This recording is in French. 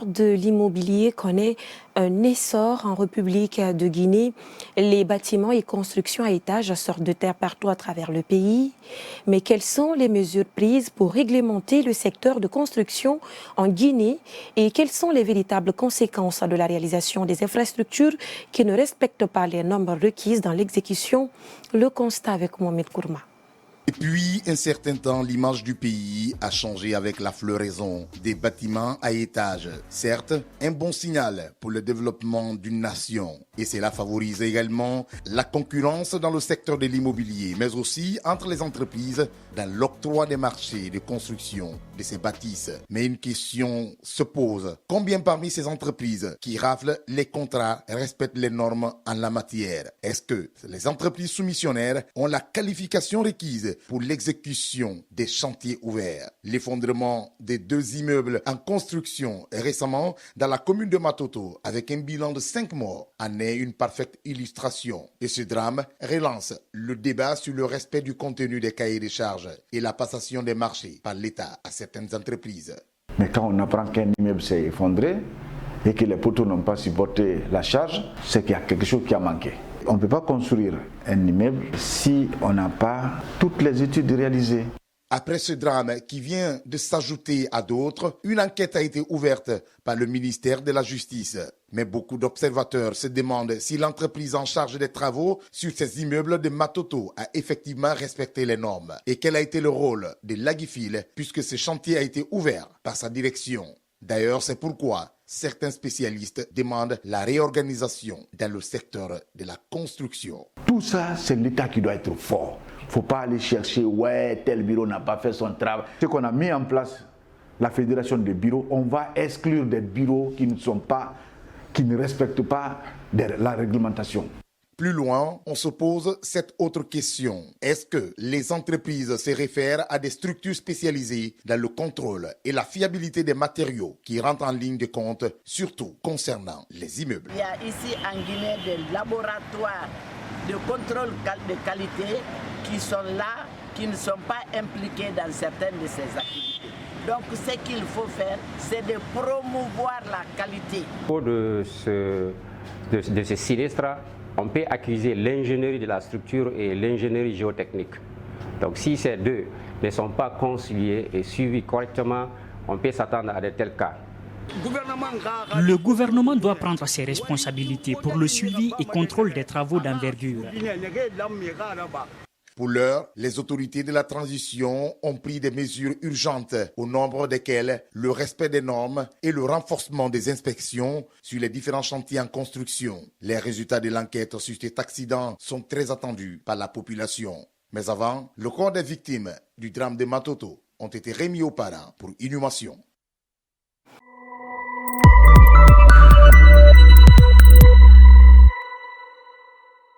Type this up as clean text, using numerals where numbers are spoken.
secteur de l'immobilier connaît un essor en République de Guinée. Les bâtiments et constructions à étages sortent de terre partout à travers le pays. Mais quelles sont les mesures prises pour réglementer le secteur de construction en Guinée et quelles sont les véritables conséquences de la réalisation des infrastructures qui ne respectent pas les normes requises dans l'exécution? Le constat avec Mohamed Kourma. Depuis un certain temps, l'image du pays a changé avec la floraison des bâtiments à étages. Certes, un bon signal pour le développement d'une nation. Et cela favorise également la concurrence dans le secteur de l'immobilier, mais aussi entre les entreprises dans l'octroi des marchés de construction de ces bâtisses. Mais une question se pose. Combien parmi ces entreprises qui raflent les contrats respectent les normes en la matière? Est-ce que les entreprises soumissionnaires ont la qualification requise pour l'exécution des chantiers ouverts? L'effondrement des 2 immeubles en construction récemment dans la commune de Matoto avec un bilan de 5 morts en est une parfaite illustration. Et ce drame relance le débat sur le respect du contenu des cahiers des charges et la passation des marchés par l'État à certaines entreprises. Mais quand on apprend qu'un immeuble s'est effondré et que les poteaux n'ont pas supporté la charge, c'est qu'il y a quelque chose qui a manqué. On ne peut pas construire un immeuble si on n'a pas toutes les études réalisées. Après ce drame qui vient de s'ajouter à d'autres, une enquête a été ouverte par le ministère de la Justice. Mais beaucoup d'observateurs se demandent si l'entreprise en charge des travaux sur ces immeubles de Matoto a effectivement respecté les normes et quel a été le rôle de l'Agifil puisque ce chantier a été ouvert par sa direction. D'ailleurs, c'est pourquoi certains spécialistes demandent la réorganisation dans le secteur de la construction. Tout ça, c'est l'État qui doit être fort. Il ne faut pas aller chercher, tel bureau n'a pas fait son travail. Ce qu'on a mis en place, la fédération des bureaux, on va exclure des bureaux qui ne respectent pas la réglementation. Plus loin, on se pose cette autre question. Est-ce que les entreprises se réfèrent à des structures spécialisées dans le contrôle et la fiabilité des matériaux qui rentrent en ligne de compte, surtout concernant les immeubles? Il y a ici en Guinée des laboratoires de contrôle de qualité qui sont là, qui ne sont pas impliqués dans certaines de ces activités. Donc ce qu'il faut faire, c'est de promouvoir la qualité. Au cours de ce sinistre, on peut accuser l'ingénierie de la structure et l'ingénierie géotechnique. Donc si ces deux ne sont pas conciliés et suivis correctement, on peut s'attendre à de tels cas. Le gouvernement doit prendre ses responsabilités pour le suivi et contrôle des travaux d'envergure. Pour l'heure, les autorités de la transition ont pris des mesures urgentes, au nombre desquelles le respect des normes et le renforcement des inspections sur les différents chantiers en construction. Les résultats de l'enquête sur cet accident sont très attendus par la population. Mais avant, le corps des victimes du drame de Matoto ont été remis aux parents pour inhumation.